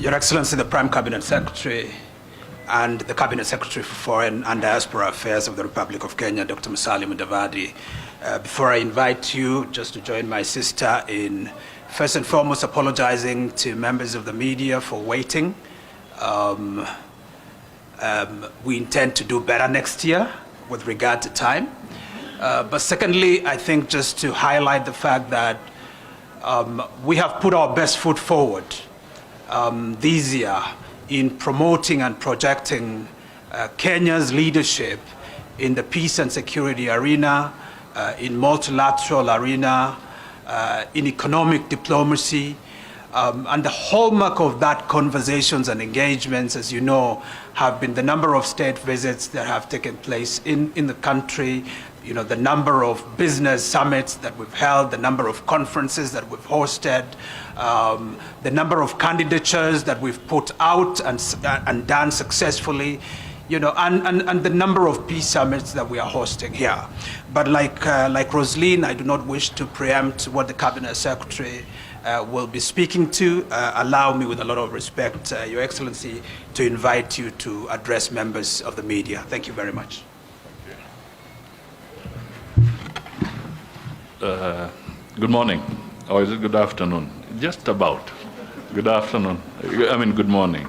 Your Excellency, the Prime Cabinet Secretary and the Cabinet Secretary for Foreign and Diaspora Affairs of the Republic of Kenya, Dr. Musalia Mudavadi, before I invite you just to join my sister in first and foremost apologizing to members of the media for waiting. We intend to do better next year with regard to time. But secondly, I think just to highlight the fact that we have put our best foot forward this year in promoting and projecting Kenya's leadership in the peace and security arena, in multilateral arena, in economic diplomacy. And the hallmark of that conversations and engagements, as you know, have been the number of state visits that have taken place in the country, you know, the number of business summits that we've held, the number of conferences that we've hosted, the number of candidatures that we've put out and done successfully, you know, and the number of peace summits that we are hosting here. But like Rosaline, I do not wish to preempt what the Cabinet Secretary will be speaking to. Allow me, with a lot of respect, Your Excellency, to invite you to address members of the media. Thank you very much. Good morning, or is it good afternoon? Just about. Good afternoon. I mean, good morning.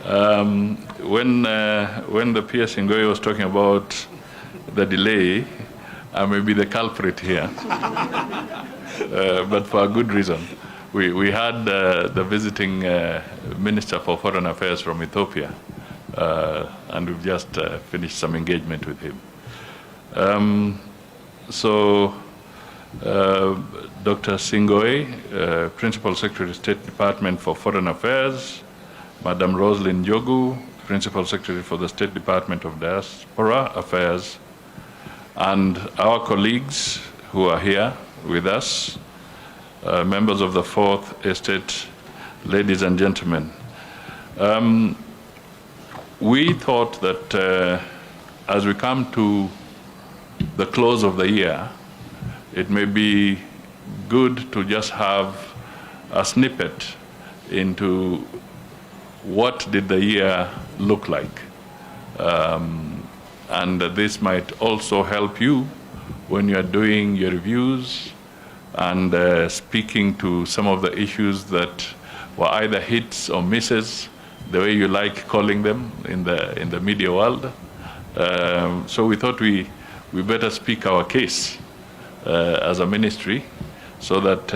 When the PS Ngoyi was talking about the delay, I may be the culprit here, but for a good reason. We had the visiting Minister for Foreign Affairs from Ethiopia, and we've just finished some engagement with him. Dr. Singoi, Principal Secretary, State Department for Foreign Affairs, Madam Rosaline Jogu, Principal Secretary for the State Department of Diaspora Affairs, and our colleagues who are here with us, members of the Fourth Estate, ladies and gentlemen. We thought that as we come to the close of the year, it may be good to just have a snippet into what did the year look like. And this might also help you when you're doing your reviews and speaking to some of the issues that were either hits or misses, the way you like calling them in the media world. So we thought we better speak our case as a ministry, so that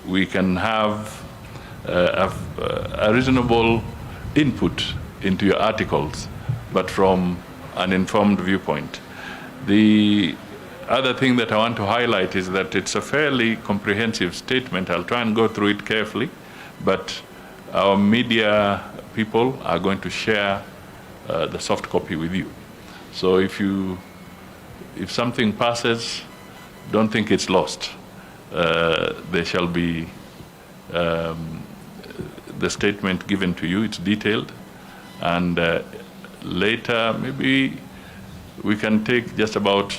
we can have a reasonable input into your articles, but from an informed viewpoint. The other thing that I want to highlight is that it's a fairly comprehensive statement. I'll try and go through it carefully, but our media people are going to share the soft copy with you. So if something passes, don't think it's lost. There shall be the statement given to you. It's detailed, and later maybe we can take just about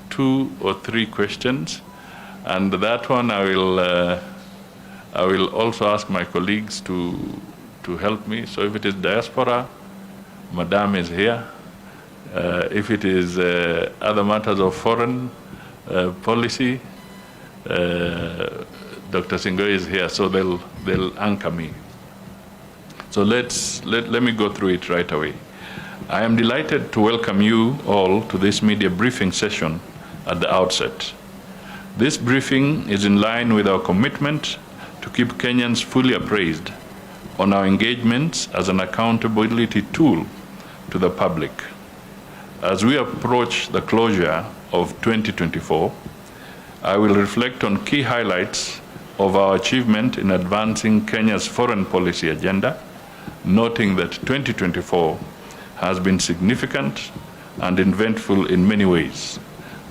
2 or 3 questions, and that one I will also ask my colleagues to help me. So if it is diaspora, Madame is here. If it is other matters of foreign policy, Dr. Singoi is here, so they'll anchor me. So let me go through it right away. I am delighted to welcome you all to this media briefing session at the outset. This briefing is in line with our commitment to keep Kenyans fully appraised on our engagements as an accountability tool to the public. As we approach the closure of 2024, I will reflect on key highlights of our achievement in advancing Kenya's foreign policy agenda, noting that 2024 has been significant and eventful in many ways,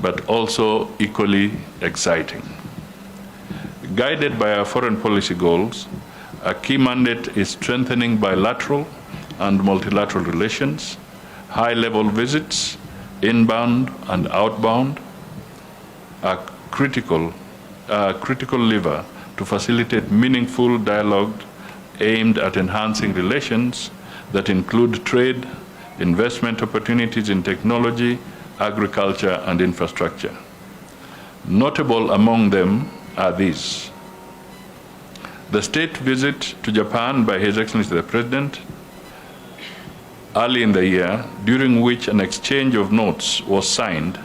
but also equally exciting. Guided by our foreign policy goals, a key mandate is strengthening bilateral and multilateral relations, high-level visits, inbound and outbound, are critical lever to facilitate meaningful dialogue aimed at enhancing relations that include trade, investment opportunities in technology, agriculture, and infrastructure. Notable among them are these: the state visit to Japan by His Excellency the President early in the year, during which an exchange of notes was signed,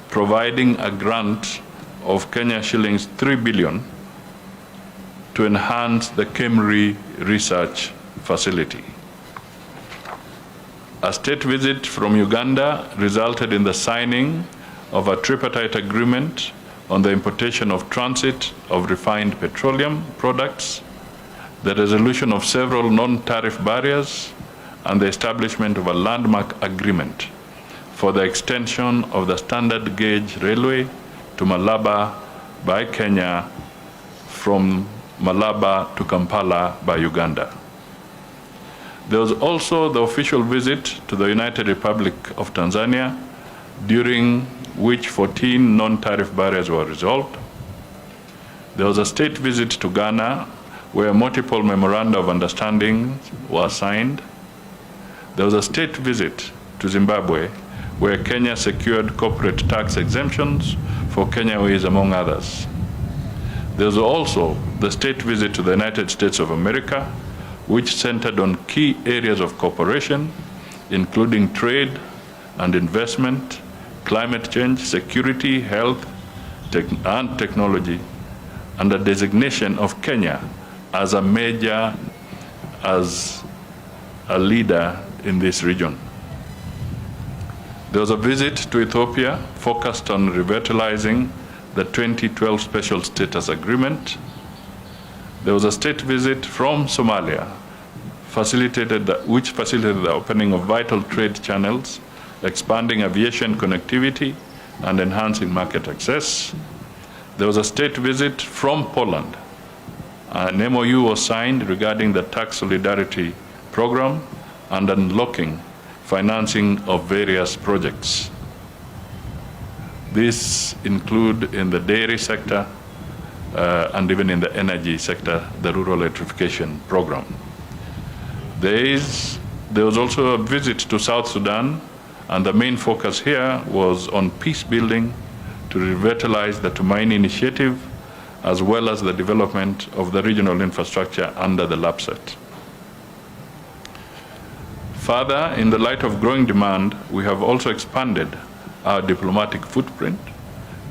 providing a grant of Kenya shillings 3 billion to enhance the KEMRI research facility. A state visit from Uganda resulted in the signing of a tripartite agreement on the importation of transit of refined petroleum products, the resolution of several non-tariff barriers, and the establishment of a landmark agreement for the extension of the standard gauge railway to Malaba by Kenya from Malaba to Kampala by Uganda. There was also the official visit to the United Republic of Tanzania, during which 14 non-tariff barriers were resolved. There was a state visit to Ghana, where multiple memoranda of understanding were signed. There was a state visit to Zimbabwe, where Kenya secured corporate tax exemptions for Kenyaways, among others. There was also the state visit to the United States of America, which centered on key areas of cooperation, including trade and investment, climate change, security, health, and technology, and the designation of Kenya as a leader in this region. There was a visit to Ethiopia focused on revitalizing the 2012 Special Status Agreement. There was a state visit from Somalia, which facilitated the opening of vital trade channels, expanding aviation connectivity, and enhancing market access. There was a state visit from Poland. An MOU was signed regarding the tax solidarity program and unlocking financing of various projects. These include in the dairy sector and even in the energy sector, the rural electrification program. There was also a visit to South Sudan, and the main focus here was on peace building to revitalize the Tumaini initiative, as well as the development of the regional infrastructure under the LAPSET. Further, in the light of growing demand, we have also expanded our diplomatic footprint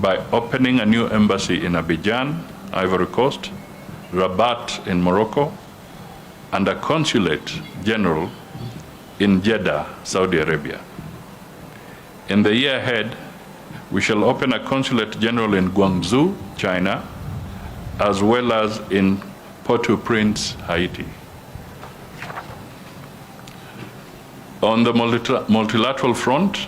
by opening a new embassy in Abidjan, Ivory Coast, Rabat in Morocco, and a consulate general in Jeddah, Saudi Arabia. In the year ahead, we shall open a consulate general in Guangzhou, China, as well as in Port-au-Prince, Haiti. On the multilateral front,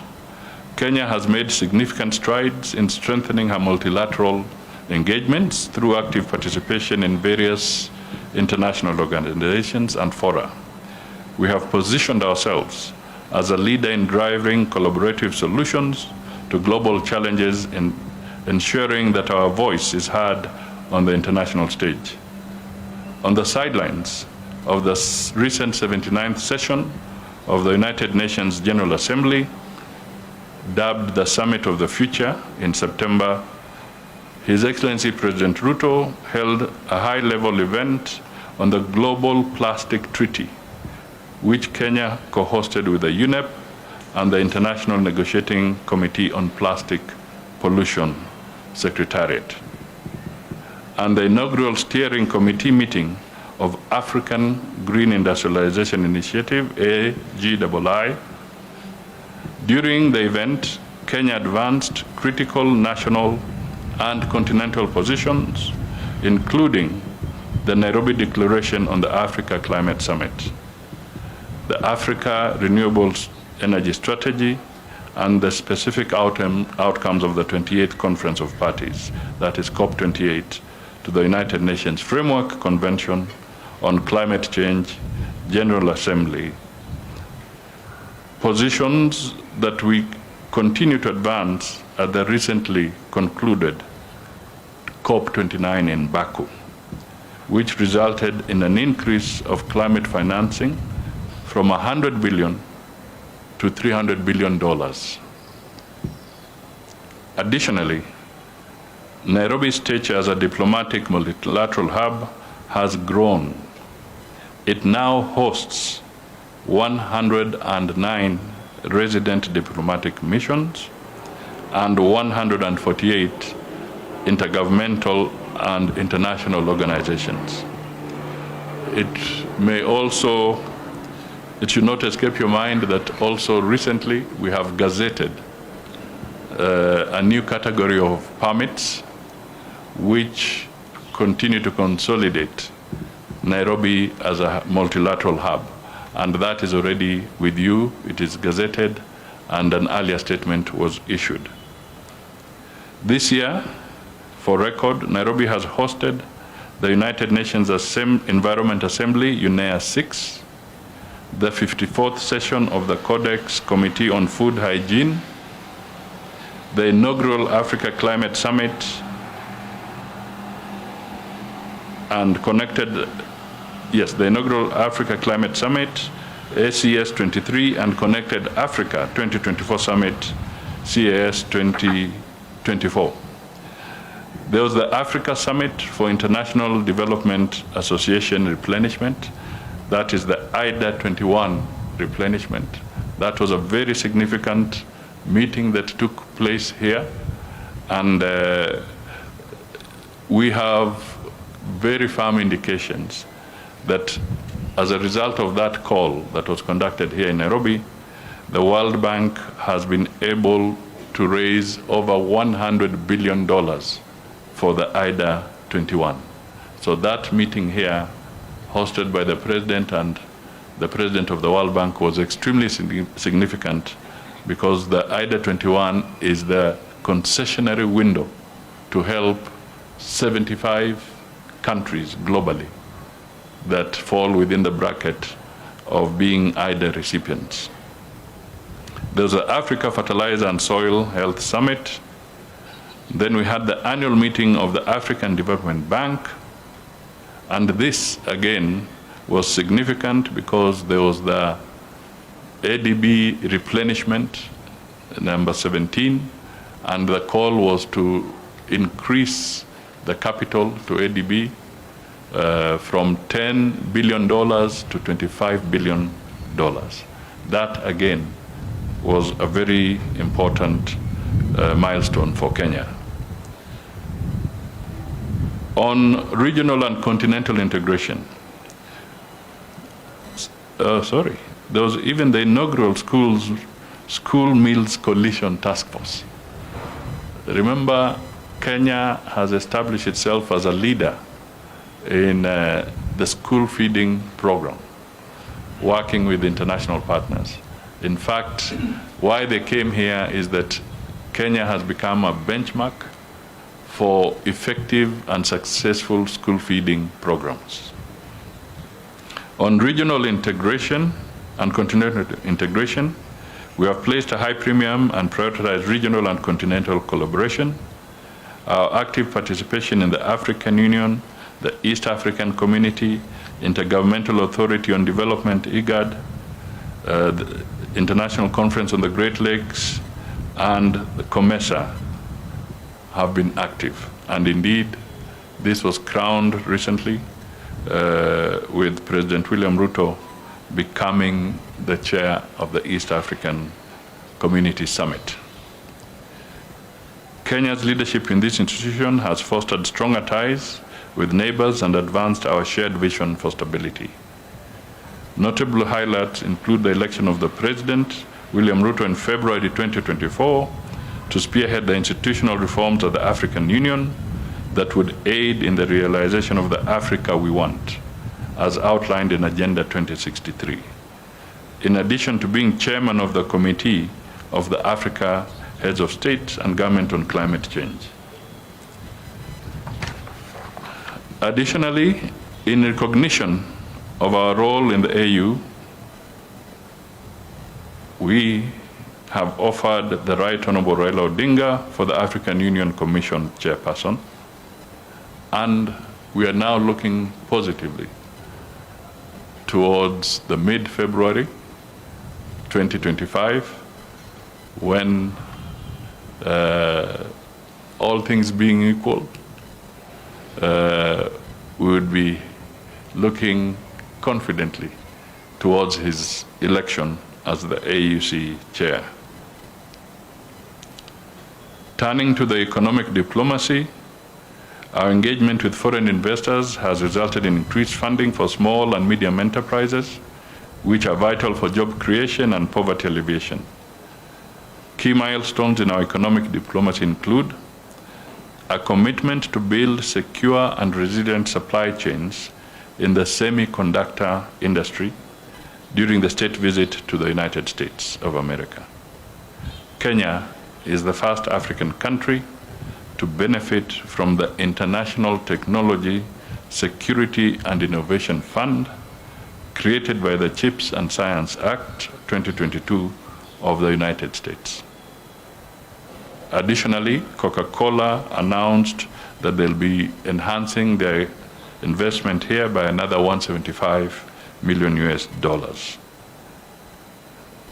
Kenya has made significant strides in strengthening her multilateral engagements through active participation in various international organizations and fora. We have positioned ourselves as a leader in driving collaborative solutions to global challenges and ensuring that our voice is heard on the international stage. On the sidelines of the recent 79th session of the United Nations General Assembly, dubbed the Summit of the Future in September, His Excellency President Ruto held a high-level event on the Global Plastic Treaty, which Kenya co-hosted with the UNEP and the International Negotiating Committee on Plastic Pollution Secretariat, and the inaugural steering committee meeting of African Green Industrialization Initiative, AGII. During the event, Kenya advanced critical national and continental positions, including the Nairobi Declaration on the Africa Climate Summit, the Africa Renewable Energy Strategy, and the specific outcomes of the 28th Conference of Parties, that is COP28, to the United Nations Framework Convention on Climate Change General Assembly, positions that we continue to advance at the recently concluded COP29 in Baku. which resulted in an increase of climate financing from $100 billion to $300 billion. Additionally, Nairobi's stature as a diplomatic multilateral hub has grown. It now hosts 109 resident diplomatic missions and 148 intergovernmental and international organizations. It should not escape your mind that also recently we have gazetted a new category of permits which continue to consolidate Nairobi as a multilateral hub. And that is already with you, it is gazetted, and an earlier statement was issued. This year, for record, Nairobi has hosted the United Nations Environment Assembly, UNEA 6, the 54th session of the Codex Committee on Food Hygiene, the inaugural Africa Climate Summit, and the inaugural Africa Climate Summit, ACS 23, and Connected Africa 2024 Summit, CAS 2024. There was the Africa Summit for International Development Association Replenishment. That is the IDA 21 replenishment. That was a very significant meeting that took place here. And we have very firm indications that as a result of that call that was conducted here in Nairobi, the World Bank has been able to raise over $100 billion for the IDA 21. So that meeting here, hosted by the President and the President of the World Bank, was extremely significant because the IDA 21 is the concessionary window to help 75 countries globally that fall within the bracket of being IDA recipients. There's the Africa Fertilizer and Soil Health Summit. Then we had the annual meeting of the African Development Bank. And this, again, was significant because there was the ADB replenishment, number 17, and the call was to increase the capital to ADB from $10 billion to $25 billion. That, again, was a very important milestone for Kenya. On regional and continental integration, there was even the inaugural School Meals Coalition Task Force. Remember, Kenya has established itself as a leader in the school feeding program, working with international partners. In fact, why they came here is that Kenya has become a benchmark for effective and successful school feeding programs. On regional integration and continental integration, we have placed a high premium and prioritized regional and continental collaboration. Our active participation in the African Union, the East African Community, Intergovernmental Authority on Development, IGAD, the International Conference on the Great Lakes, and the COMESA have been active. And indeed, this was crowned recently with President William Ruto becoming the chair of the East African Community Summit. Kenya's leadership in this institution has fostered stronger ties with neighbors and advanced our shared vision for stability. Notable highlights include the election of the President, William Ruto, in February 2024 to spearhead the institutional reforms of the African Union that would aid in the realization of the Africa we want, as outlined in Agenda 2063. In addition to being chairman of the Committee of the Africa Heads of State and Government on Climate Change. Additionally, in recognition of our role in the AU, we have offered the Right Honorable Raila Odinga for the African Union Commission chairperson, and we are now looking positively towards the mid-February 2025, when all things being equal, we would be looking confidently towards his election as the AUC chair. Turning to the economic diplomacy, our engagement with foreign investors has resulted in increased funding for small and medium enterprises, which are vital for job creation and poverty alleviation. Key milestones in our economic diplomacy include a commitment to build secure and resilient supply chains in the semiconductor industry during the state visit to the United States of America. Kenya is the first African country to benefit from the International Technology, Security and Innovation Fund created by the CHIPS and Science Act 2022 of the United States. Additionally, Coca-Cola announced that they'll be enhancing their investment here by another $175 million.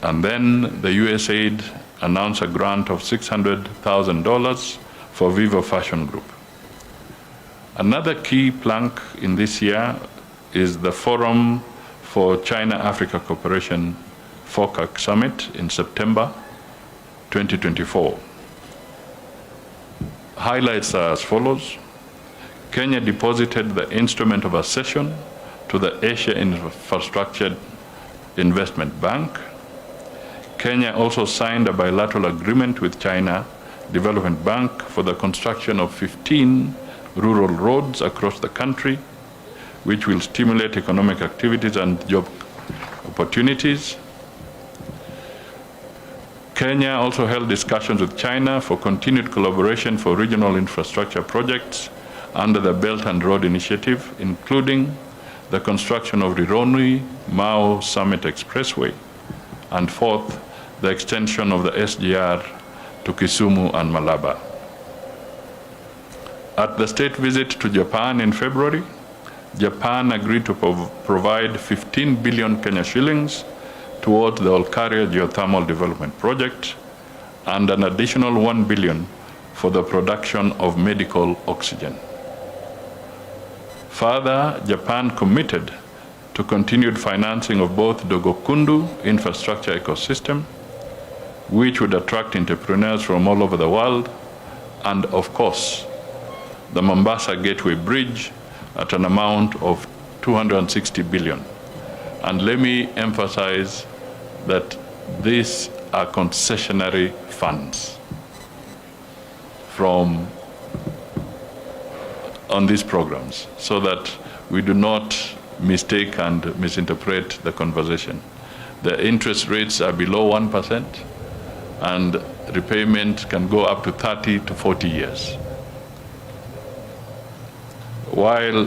And then the USAID announced a grant of $600,000 for Vivo Fashion Group. Another key plank in this year is the Forum for China-Africa Cooperation FOCAC Summit in September 2024. Highlights are as follows. Kenya deposited the instrument of accession to the Asia Infrastructure Investment Bank. Kenya also signed a bilateral agreement with China Development Bank for the construction of 15 rural roads across the country, which will stimulate economic activities and job opportunities. Kenya also held discussions with China for continued collaboration for regional infrastructure projects under the Belt and Road Initiative, including the construction of Rironi-Mau Summit Expressway, and fourth, the extension of the SGR to Kisumu and Malaba. At the state visit to Japan in February, Japan agreed to provide 15 billion Kenya shillings towards the Olkaria Geothermal Development Project and an additional 1 billion for the production of medical oxygen. Further, Japan committed to continued financing of both Dogokundu infrastructure ecosystem, which would attract entrepreneurs from all over the world, and of course, the Mombasa Gateway Bridge at an amount of 260 billion. And let me emphasize that these are concessionary funds on these programs, so that we do not mistake and misinterpret the conversation. The interest rates are below 1%, and repayment can go up to 30 to 40 years. While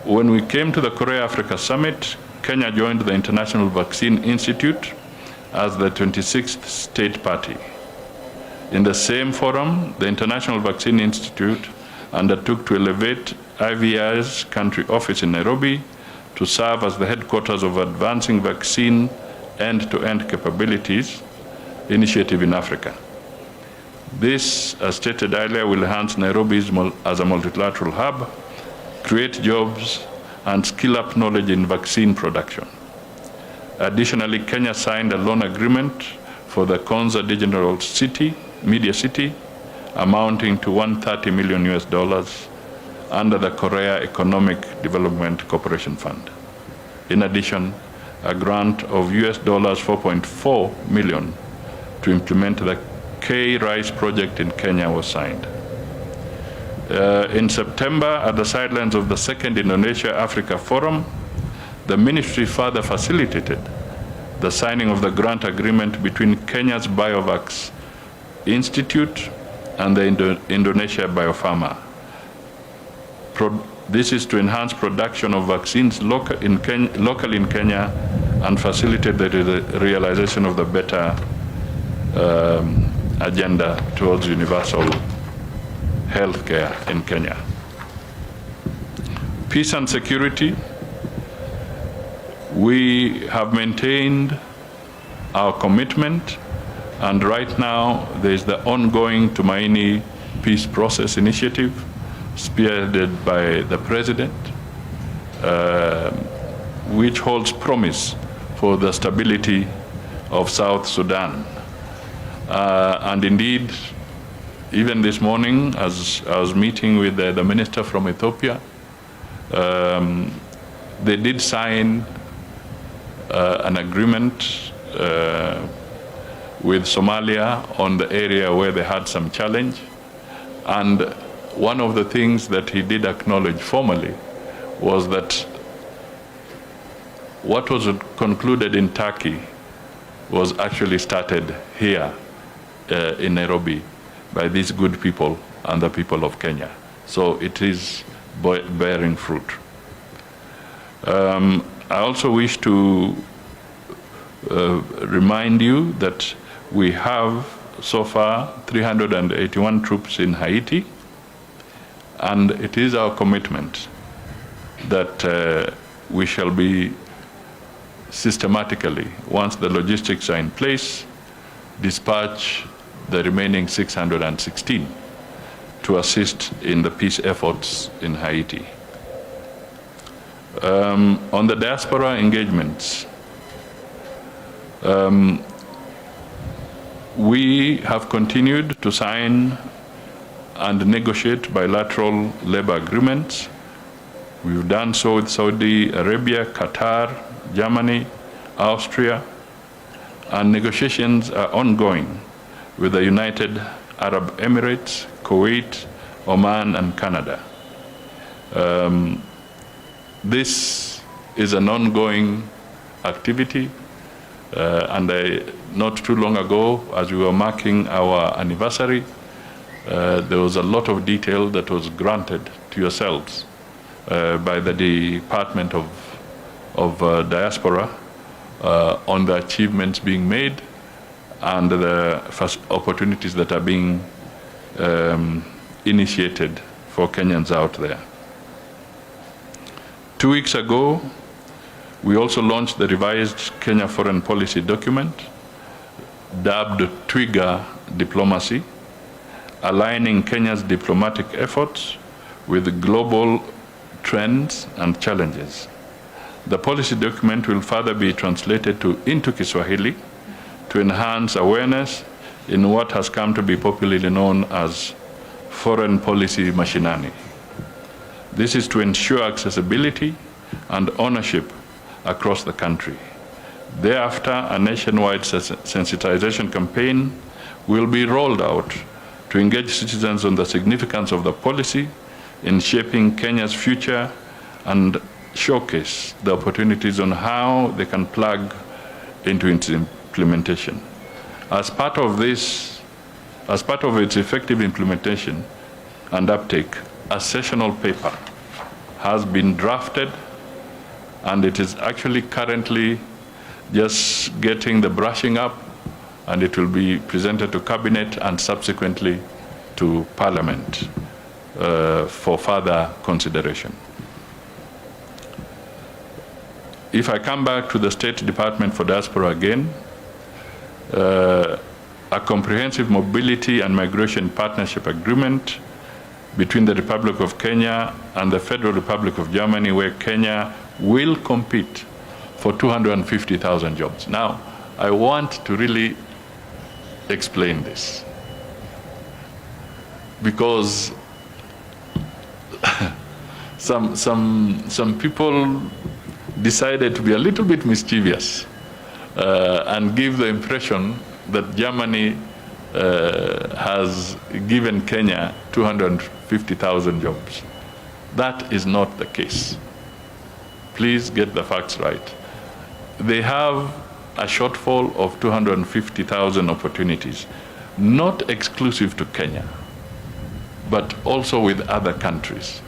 when we came to the Korea-Africa Summit, Kenya joined the International Vaccine Institute as the 26th state party. In the same forum, the International Vaccine Institute undertook to elevate IVI's country office in Nairobi to serve as the headquarters of Advancing Vaccine End-to-End Capabilities Initiative in Africa. This, as stated earlier, will enhance Nairobi as a multilateral hub, create jobs, and skill up knowledge in vaccine production. Additionally, Kenya signed a loan agreement for the Konza Digital City, Media City, amounting to $130 million under the Korea Economic Development Cooperation Fund. In addition, a grant of $4.4 million to implement the K-Rice project in Kenya was signed. In September, at the sidelines of the second Indonesia-Africa Forum, the ministry further facilitated the signing of the grant agreement between Kenya's Biovax Institute and the Indonesia Biopharma. This is to enhance production of vaccines locally in Kenya and facilitate the realization of the better agenda towards universal healthcare in Kenya. Peace and security, we have maintained our commitment, and right now there is the ongoing Tumaini Peace Process Initiative, spearheaded by the President, which holds promise for the stability of South Sudan. And indeed, even this morning, as I was meeting with the minister from Ethiopia, they did sign an agreement with Somalia on the area where they had some challenge. And one of the things that he did acknowledge formally was that what was concluded in Turkey was actually started here in Nairobi by these good people and the people of Kenya. So it is bearing fruit. I also wish to remind you that we have so far 381 troops in Haiti, and it is our commitment that we shall be systematically, once the logistics are in place, dispatch the remaining 616 to assist in the peace efforts in Haiti. On the diaspora engagements, we have continued to sign and negotiate bilateral labor agreements. We've done so with Saudi Arabia, Qatar, Germany, Austria, and negotiations are ongoing with the United Arab Emirates, Kuwait, Oman, and Canada. This is an ongoing activity, and not too long ago, as we were marking our anniversary, there was a lot of detail that was granted to yourselves by the Department of Diaspora on the achievements being made and the first opportunities that are being initiated for Kenyans out there. 2 weeks ago, we also launched the revised Kenya foreign policy document, dubbed Twiga Diplomacy, aligning Kenya's diplomatic efforts with global trends and challenges. The policy document will further be translated into Kiswahili to enhance awareness in what has come to be popularly known as foreign policy mashinani. This is to ensure accessibility and ownership across the country. Thereafter, a nationwide sensitization campaign will be rolled out to engage citizens on the significance of the policy in shaping Kenya's future and showcase the opportunities on how they can plug into its implementation. As part of its effective implementation and uptake, a sessional paper has been drafted, and it is actually currently just getting the brushing up, and it will be presented to Cabinet and subsequently to Parliament for further consideration. If I come back to the State Department for Diaspora again, a comprehensive mobility and migration partnership agreement between the Republic of Kenya and the Federal Republic of Germany, where Kenya will compete for 250,000 jobs. Now, I want to really explain this, because some people decided to be a little bit mischievous and give the impression that Germany has given Kenya 250,000 jobs. That is not the case. Please get the facts right. They have a shortfall of 250,000 opportunities, not exclusive to Kenya, but also with other countries.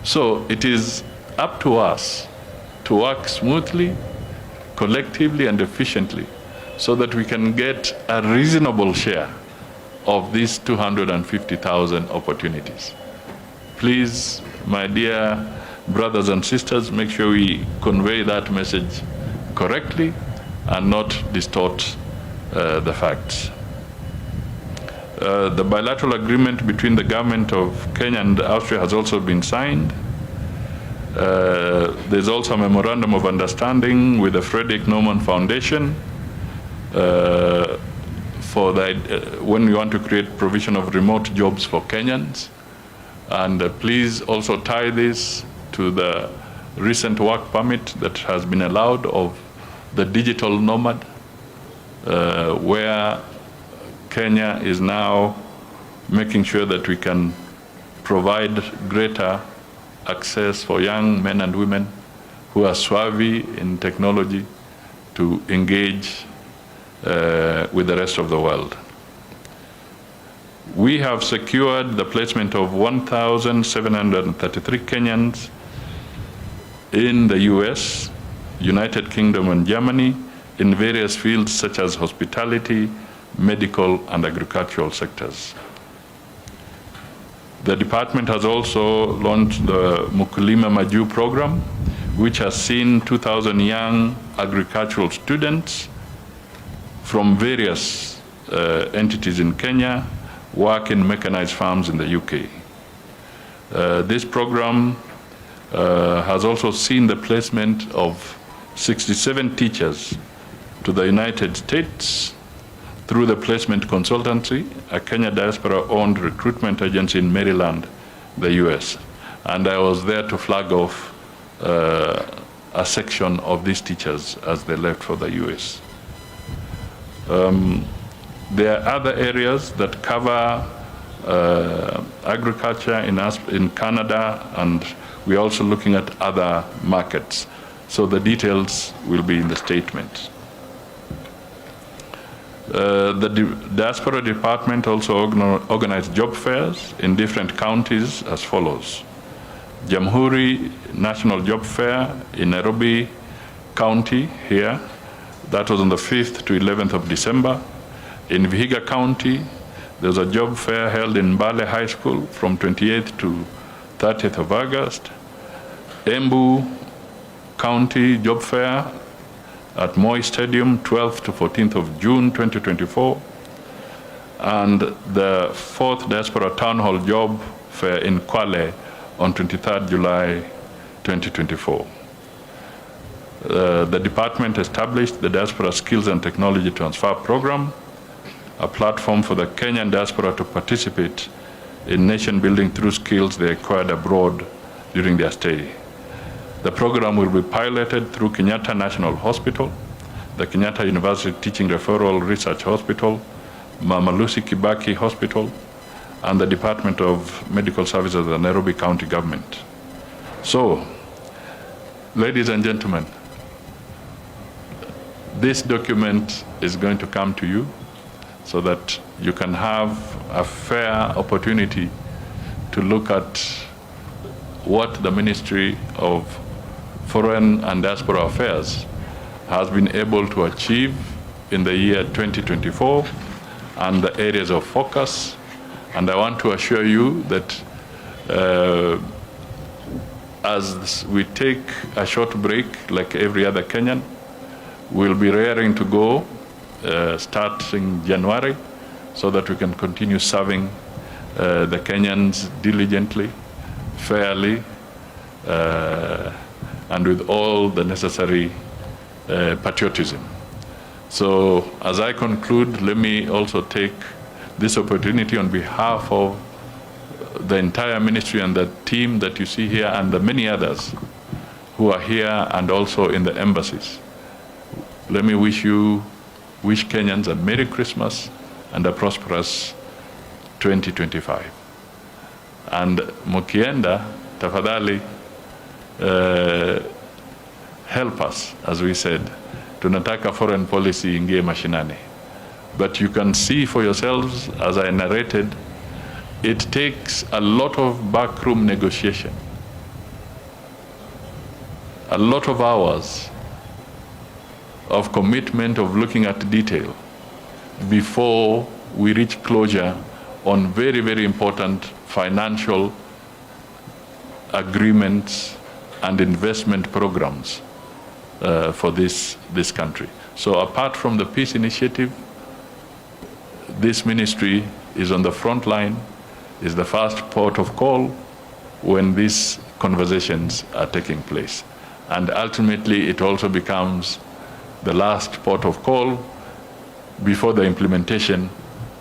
So it is up to us to work smoothly, collectively, and efficiently so that we can get a reasonable share of these 250,000 opportunities. Please, my dear brothers and sisters, make sure we convey that message correctly and not distort the facts. The bilateral agreement between the government of Kenya and Austria has also been signed. There's also a memorandum of understanding with the Frederick Naumann Foundation for when we want to create provision of remote jobs for Kenyans. And please also tie this to the recent work permit that has been allowed of the digital nomad, where Kenya is now making sure that we can provide greater access for young men and women who are savvy in technology to engage with the rest of the world. We have secured the placement of 1,733 Kenyans in the US, United Kingdom and Germany in various fields such as hospitality, medical and agricultural sectors. The department has also launched the Mkulima Maju program, which has seen 2,000 young agricultural students from various entities in Kenya work in mechanized farms in the UK. This program has also seen the placement of 67 teachers to the United States through the Placement Consultancy, a Kenya Diaspora-owned recruitment agency in Maryland, the US. And I was there to flag off a section of these teachers as they left for the US. There are other areas that cover agriculture in Canada, and we're also looking at other markets. So the details will be in the statement. The Diaspora Department also organized job fairs in different counties as follows. Jamhuri National Job Fair in Nairobi County here, that was on the 5th to 11th of December. In Vihiga County, there's a job fair held in Mbale High School from 28th to 30th of August. Embu County Job Fair at Moi Stadium, 12th to 14th of June 2024, and the 4th Diaspora Town Hall Job Fair in Kwale on 23rd July 2024. The department established the Diaspora Skills and Technology Transfer Program, a platform for the Kenyan diaspora to participate in nation building through skills they acquired abroad during their stay. The program will be piloted through Kenyatta National Hospital, the Kenyatta University Teaching Referral Research Hospital, Mama Lucy Kibaki Hospital, and the Department of Medical Services of the Nairobi County Government. So, ladies and gentlemen, this document is going to come to you so that you can have a fair opportunity to look at what the Ministry of Foreign and Diaspora Affairs has been able to achieve in the year 2024 and the areas of focus. And I want to assure you that as we take a short break, like every other Kenyan, we'll be raring to go starting January so that we can continue serving the Kenyans diligently, fairly, and with all the necessary patriotism. So as I conclude, let me also take this opportunity on behalf of the entire ministry and the team that you see here and the many others who are here and also in the embassies. Let me wish Kenyans a Merry Christmas and a prosperous 2025. And Mukienda, tafadhali, help us, as we said, tunataka foreign policy ingie mashinani. But you can see for yourselves, as I narrated, it takes a lot of backroom negotiation, a lot of hours of commitment, of looking at detail before we reach closure on very, very important financial agreements and investment programs for this country. So apart from the peace initiative, this ministry is on the front line, is the first port of call when these conversations are taking place. And ultimately, it also becomes the last port of call before the implementation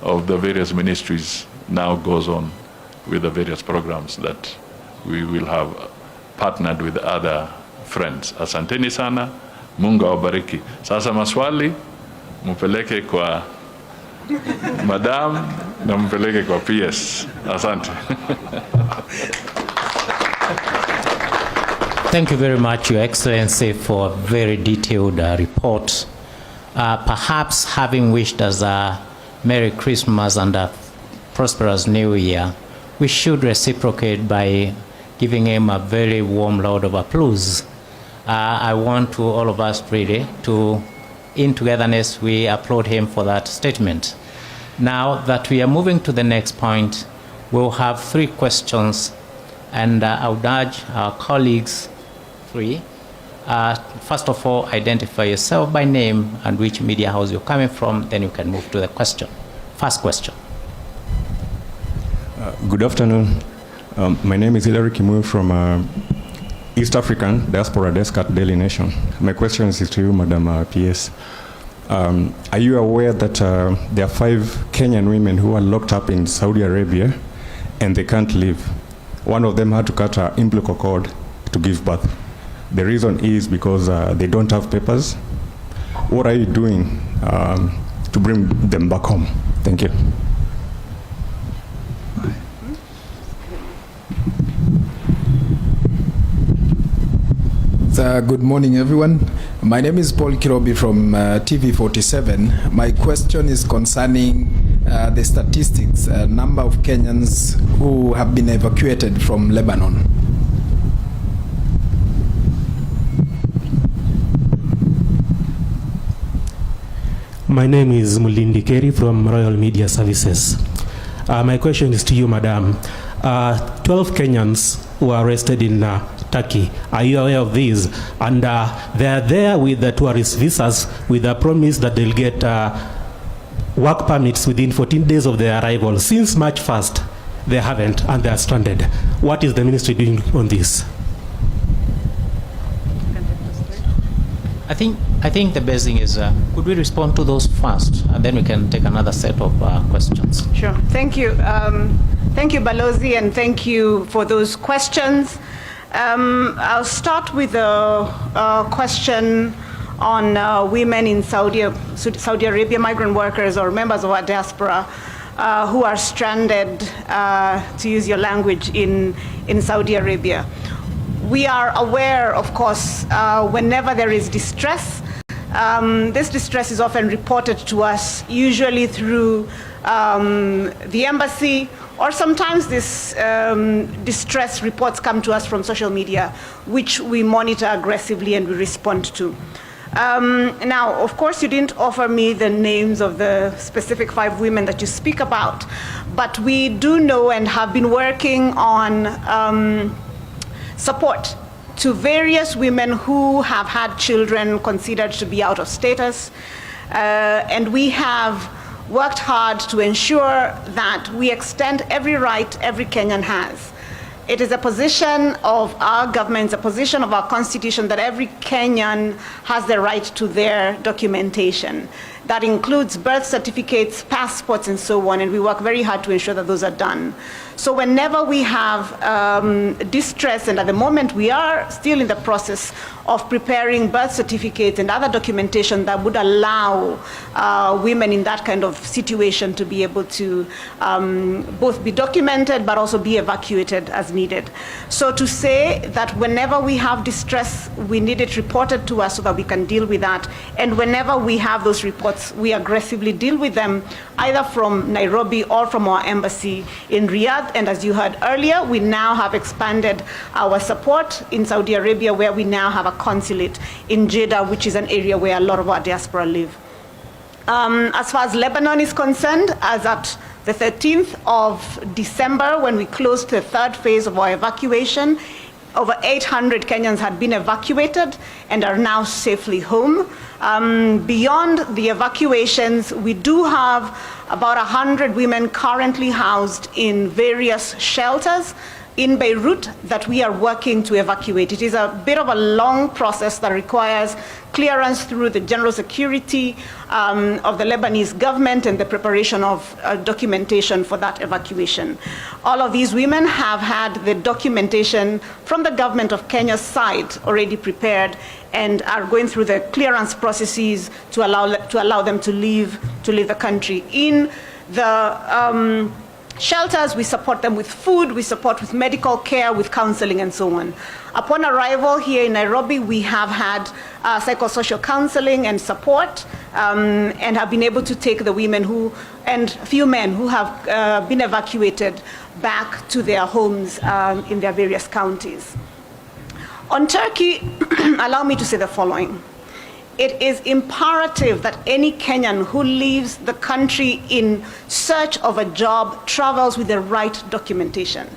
of the various ministries now goes on with the various programs that we will have partnered with other friends. Asanteni sana, Mungu awabariki. Sasa maswali, mupeleke kwa Madam na mpeleke kwa PS. Asante. Thank you very much, Your Excellency, for a very detailed report. Perhaps having wished us a Merry Christmas and a prosperous New Year, we should reciprocate by giving him a very warm round of applause. I want to all of us really to, in togetherness, we applaud him for that statement. Now that we are moving to the next point, we'll have 3 questions, and I would urge our colleagues, 3. First of all, identify yourself by name and which media house you're coming from, then you can move to the question. First question. Good afternoon. My name is Hilary Kimu from East African Diaspora Desk at Daily Nation. My question is to you, Madam PS. Are you aware that there are 5 Kenyan women who are locked up in Saudi Arabia and they can't leave? One of them had to cut her umbilical cord to give birth. The reason is because they don't have papers. What are you doing to bring them back home? Thank you. Good morning, everyone. My name is Paul Kirobi from TV47. My question is concerning the statistics, number of Kenyans who have been evacuated from Lebanon. My name is Mulindi Keri from Royal Media Services. My question is to you, Madam. 12 Kenyans were arrested in Turkey. Are you aware of these? And they are there with the tourist visas with a promise that they'll get work permits within 14 days of their arrival. Since March 1st, they haven't, and they are stranded. What is the ministry doing on this? I think the best thing is, could we respond to those first, and then we can take another set of questions. Sure. Thank you. Thank you, Balozi, and thank you for those questions. I'll start with a question on women in Saudi Arabia, migrant workers or members of our diaspora who are stranded, to use your language, in Saudi Arabia. We are aware, of course, whenever there is distress, this distress is often reported to us, usually through the embassy, or sometimes this distress reports come to us from social media, which we monitor aggressively and we respond to. Now, of course, you didn't offer me the names of the specific 5 women that you speak about, but we do know and have been working on support to various women who have had children considered to be out of status, and we have worked hard to ensure that we extend every right every Kenyan has. It is a position of our government, a position of our constitution, that every Kenyan has the right to their documentation. That includes birth certificates, passports, and so on, and we work very hard to ensure that those are done. So whenever we have distress, and at the moment we are still in the process of preparing birth certificates and other documentation that would allow women in that kind of situation to be able to both be documented but also be evacuated as needed. So to say that whenever we have distress, we need it reported to us so that we can deal with that, and whenever we have those reports, we aggressively deal with them, either from Nairobi or from our embassy in Riyadh. And as you heard earlier, we now have expanded our support in Saudi Arabia, where we now have a consulate in Jeddah, which is an area where a lot of our diaspora live. As far as Lebanon is concerned, as at the 13th of December, when we closed the 3rd phase of our evacuation, over 800 Kenyans had been evacuated and are now safely home. Beyond the evacuations, we do have about 100 women currently housed in various shelters in Beirut that we are working to evacuate. It is a bit of a long process that requires clearance through the general security of the Lebanese government and the preparation of documentation for that evacuation. All of these women have had the documentation from the government of Kenya's side already prepared and are going through the clearance processes to allow them to leave the country. In the shelters, we support them with food, we support with medical care, with counseling, and so on. Upon arrival here in Nairobi, we have had psychosocial counseling and support, and have been able to take the women and a few men who have been evacuated back to their homes in their various counties. On Turkey, allow me to say the following. It is imperative that any Kenyan who leaves the country in search of a job travels with the right documentation.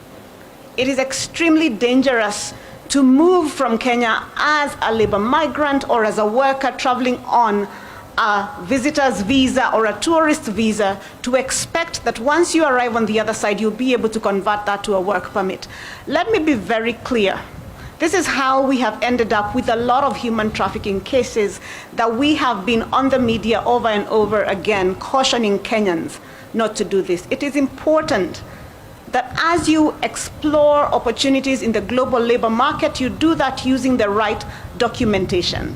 It is extremely dangerous to move from Kenya as a labor migrant or as a worker traveling on a visitor's visa or a tourist visa to expect that once you arrive on the other side, you'll be able to convert that to a work permit. Let me be very clear. This is how we have ended up with a lot of human trafficking cases that we have been on the media over and over again cautioning Kenyans not to do this. It is important that as you explore opportunities in the global labor market, you do that using the right documentation.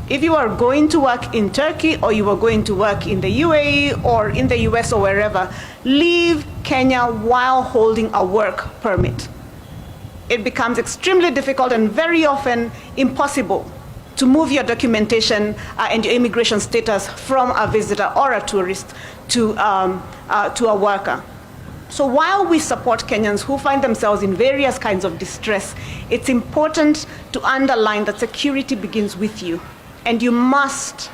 If you are going to work in Turkey or you are going to work in the UAE or in the US or wherever, leave Kenya while holding a work permit. It becomes extremely difficult and very often impossible to move your documentation and your immigration status from a visitor or a tourist to a worker. So while we support Kenyans who find themselves in various kinds of distress, it's important to underline that security begins with you. And you must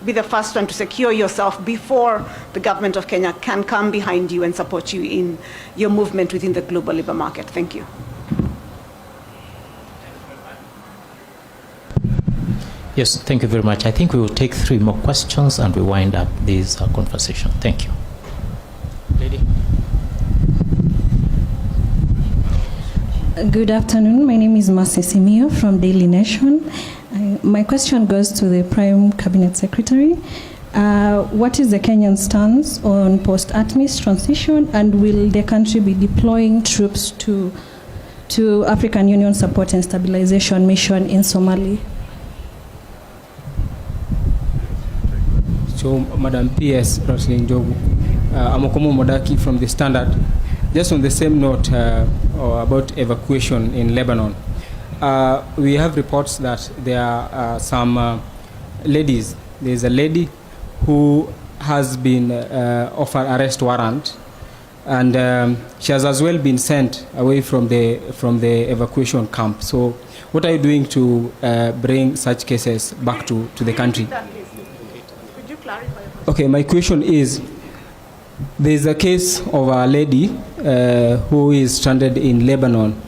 be the first one to secure yourself before the government of Kenya can come behind you and support you in your movement within the global labor market. Thank you. Yes, thank you very much. I think we will take 3 more questions and we wind up this conversation. Thank you. Lady. Good afternoon. My name is Mercy Simio from Daily Nation. My question goes to the Prime Cabinet Secretary. What is the Kenyan stance on post-ATMIS transition, and will the country be deploying troops to African Union Support and Stabilization Mission in Somalia? So, Madam PS Roslyn Jogu, Amokomo Modaki from The Standard. Just on the same note about evacuation in Lebanon. We have reports that there are some ladies. There's a lady who has been offered arrest warrant, and she has as well been sent away from the evacuation camp. So what are you doing to bring such cases back to the country? Could you clarify? Okay, my question is, there's a case of a lady who is stranded in Lebanon.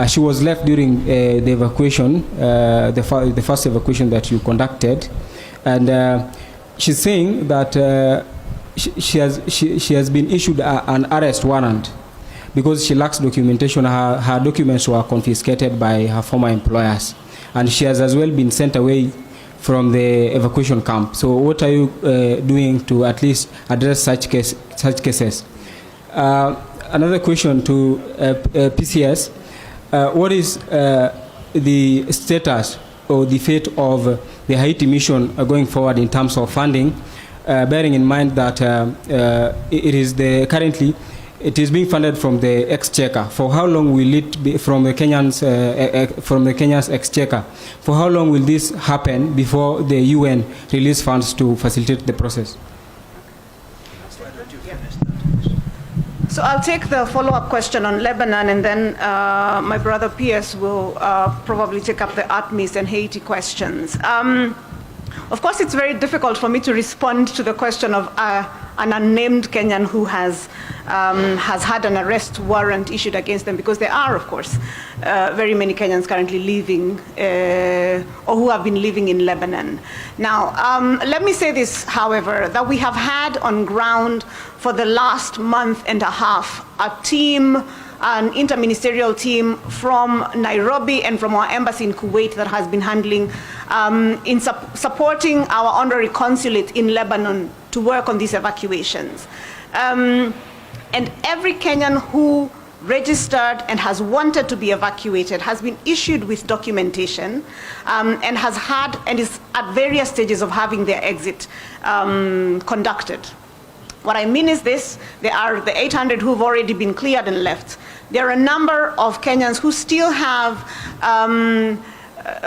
She was left during the evacuation, the first evacuation that you conducted, and she's saying that she has been issued an arrest warrant because she lacks documentation. Her documents were confiscated by her former employers, and she has as well been sent away from the evacuation camp. So what are you doing to at least address such cases? Another question to PCS. What is the status or the fate of the Haiti mission going forward in terms of funding, bearing in mind that currently it is being funded from the exchequer? For how long will it be from the Kenya's exchequer? For how long will this happen before the UN release funds to facilitate the process? So I'll take the follow-up question on Lebanon, and then my brother PS will probably take up the ATMIS and Haiti questions. Of course, it's very difficult for me to respond to the question of an unnamed Kenyan who has had an arrest warrant issued against them, because there are, of course, very many Kenyans currently living or who have been living in Lebanon. Now, let me say this, however, that we have had on ground for the last month and a half a team, an interministerial team from Nairobi and from our embassy in Kuwait that has been handling, supporting our honorary consulate in Lebanon to work on these evacuations. And every Kenyan who registered and has wanted to be evacuated has been issued with documentation and has had and is at various stages of having their exit conducted. What I mean is this: there are the 800 who've already been cleared and left. There are a number of Kenyans who still have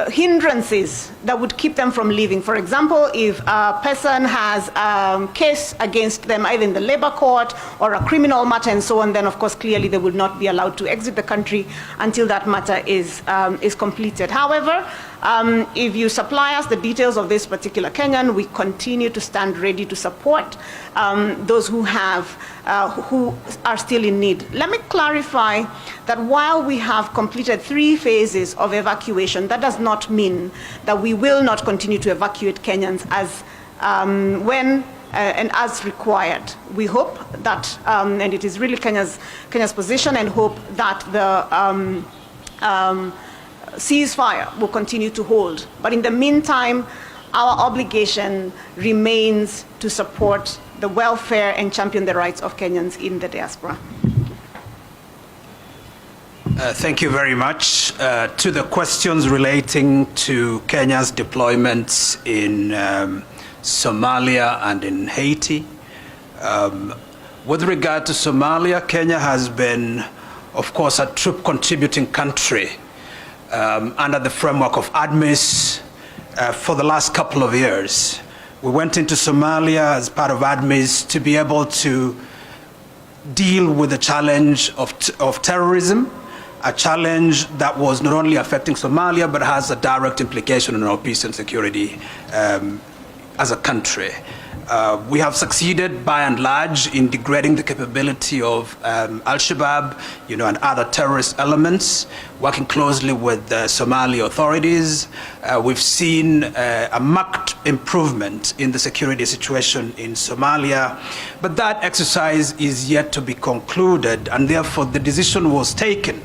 hindrances that would keep them from leaving. For example, if a person has a case against them either in the labor court or a criminal matter and so on, then of course clearly they will not be allowed to exit the country until that matter is completed. However, if you supply us the details of this particular Kenyan, we continue to stand ready to support those who are still in need. Let me clarify that while we have completed 3 phases of evacuation, that does not mean that we will not continue to evacuate Kenyans as when and as required. We hope that, and it is really Kenya's position and hope that the ceasefire will continue to hold. But in the meantime, our obligation remains to support the welfare and champion the rights of Kenyans in the diaspora. Thank you very much. To the questions relating to Kenya's deployments in Somalia and in Haiti. With regard to Somalia, Kenya has been, of course, a troop contributing country under the framework of ADMIS for the last couple of years. We went into Somalia as part of ADMIS to be able to deal with the challenge of terrorism, a challenge that was not only affecting Somalia, but has a direct implication on our peace and security as a country. We have succeeded by and large in degrading the capability of Al-Shabaab, and other terrorist elements, working closely with the Somali authorities. We've seen a marked improvement in the security situation in Somalia, but that exercise is yet to be concluded, and therefore the decision was taken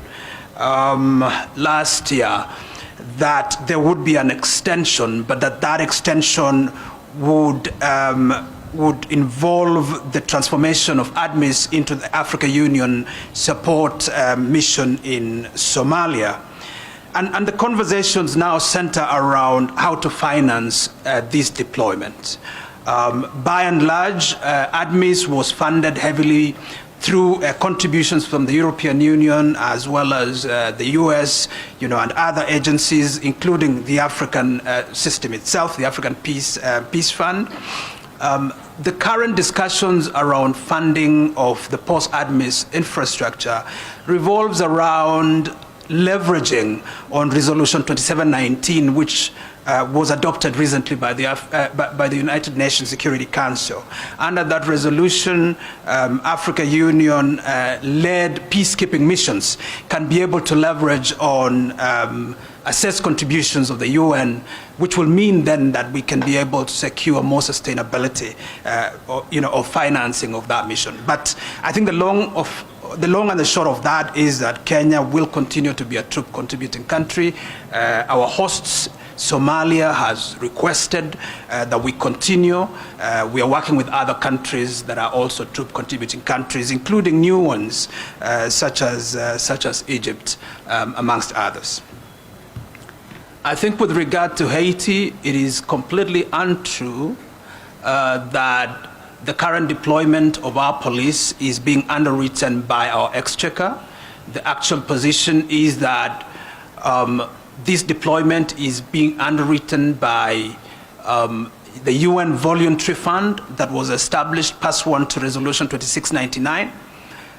last year that there would be an extension, but that extension would involve the transformation of ADMIS into the Africa Union support mission in Somalia. And the conversations now center around how to finance this deployment. By and large, ADMIS was funded heavily through contributions from the European Union as well as the US, and other agencies, including the African system itself, the African Peace Fund. The current discussions around funding of the post-ADMIS infrastructure revolves around leveraging on Resolution 2719, which was adopted recently by the United Nations Security Council. Under that resolution, Africa Union-led peacekeeping missions can be able to leverage on assessed contributions of the UN, which will mean then that we can be able to secure more sustainability, of financing of that mission. But I think the long and the short of that is that Kenya will continue to be a troop contributing country. Our hosts, Somalia, has requested that we continue. We are working with other countries that are also troop contributing countries, including new ones such as Egypt, amongst others. I think with regard to Haiti, it is completely untrue that the current deployment of our police is being underwritten by our exchequer. The actual position is that this deployment is being underwritten by the UN Voluntary Fund that was established pursuant to Resolution 2699.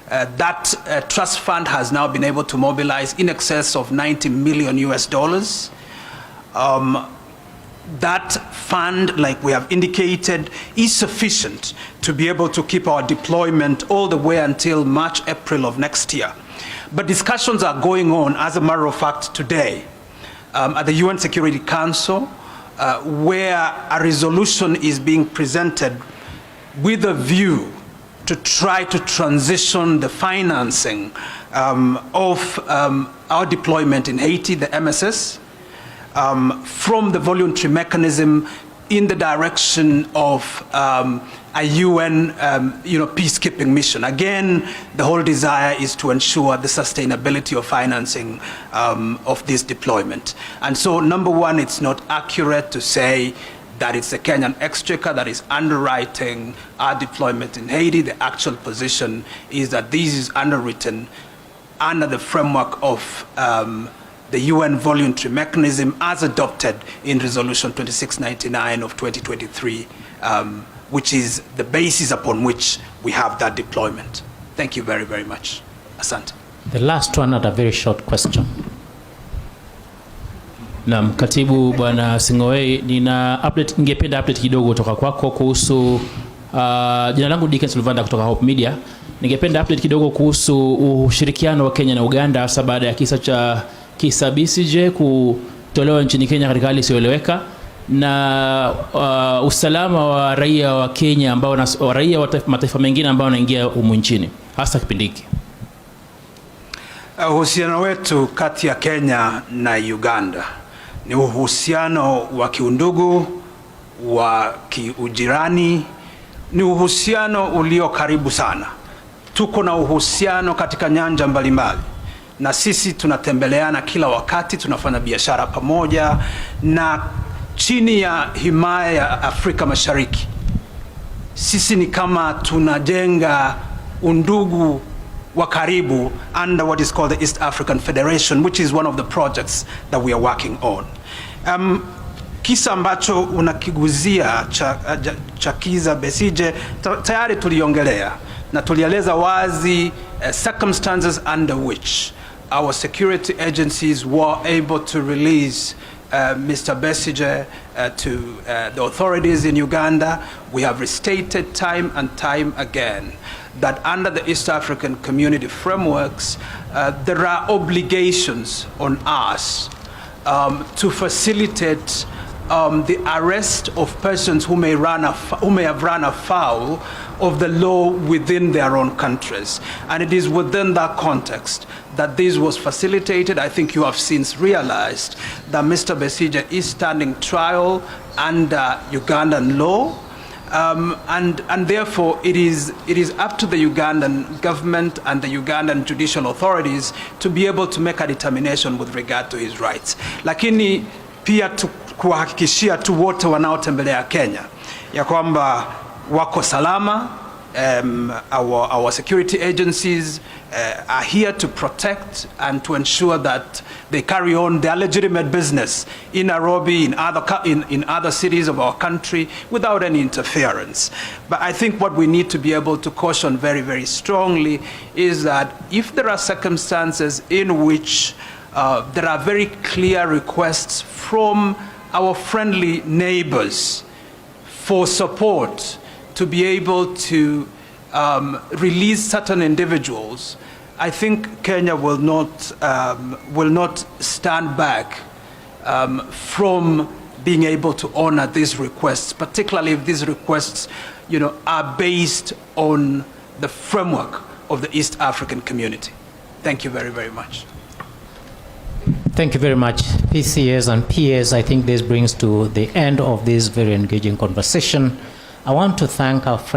That trust fund has now been able to mobilize in excess of $90 million US. that fund, like we have indicated, is sufficient to be able to keep our deployment all the way until March, April of next year. But discussions are going on, as a matter of fact, today at the UN Security Council, where a resolution is being presented with a view to try to transition the financing of our deployment in Haiti, the MSS, from the voluntary mechanism in the direction of a UN peacekeeping mission. Again, the whole desire is to ensure the sustainability of financing of this deployment. And so, number one, it's not accurate to say that it's the Kenyan exchequer that is underwriting our deployment in Haiti. The actual position is that this is underwritten under the framework of the UN voluntary mechanism as adopted in Resolution 2699 of 2023, which is the basis upon which we have that deployment. Thank you very, very much. Asante. The last one had a very short question. Naam, Katibu Bwana Sing'oei, ningependa update kidogo kutoka kwako kuhusu jina langu Dickens Luvanda kutoka Hope Media. Ningependa update kidogo kuhusu ushirikiano wa Kenya na Uganda hasa baada ya kisa BCJ kutolewa nchini Kenya katika hali isiyoeleweka, na usalama wa raia wa Kenya ambao raia wa mataifa mengine ambao wanaingia humu nchini hasa kipindi hiki. Uhusiano wetu kati ya Kenya na Uganda ni uhusiano wa kiundugu, wa kiujirani, ni uhusiano ulio karibu sana. Tuko na uhusiano katika nyanja mbalimbali, na sisi tunatembeleana kila wakati, tunafanya biashara pamoja, na chini ya himaya ya Afrika Mashariki sisi ni kama tunajenga undugu wa karibu under what is called the East African Federation, which is one of the projects that we are working on. Kisa ambacho unakiguzia cha Kiza Besije tayari tuliongelea na tulieleza wazi circumstances under which our security agencies were able to release Mr. Besije to the authorities in Uganda. We have restated time and time again that under the East African Community frameworks, there are obligations on us to facilitate the arrest of persons who may have run afoul of the law within their own countries. And it is within that context that this was facilitated. I think you have since realized that Mr. Besije is standing trial under Ugandan law. And therefore it is up to the Ugandan government and the Ugandan judicial authorities to be able to make a determination with regard to his rights. Lakini pia kuhakikishia tu wote wanaotembelea Kenya ya kwamba wako salama. Our security agencies are here to protect and to ensure that they carry on their legitimate business in Nairobi, in other cities of our country, without any interference. But I think what we need to be able to caution very, very strongly is that if there are circumstances in which there are very clear requests from our friendly neighbors for support to be able to release certain individuals, I think Kenya will not stand back from being able to honor these requests, particularly if these requests, are based on the framework of the East African community. Thank you very, very much. Thank you very much, PCS and PS. I think this brings to the end of this very engaging conversation. I want to thank our friends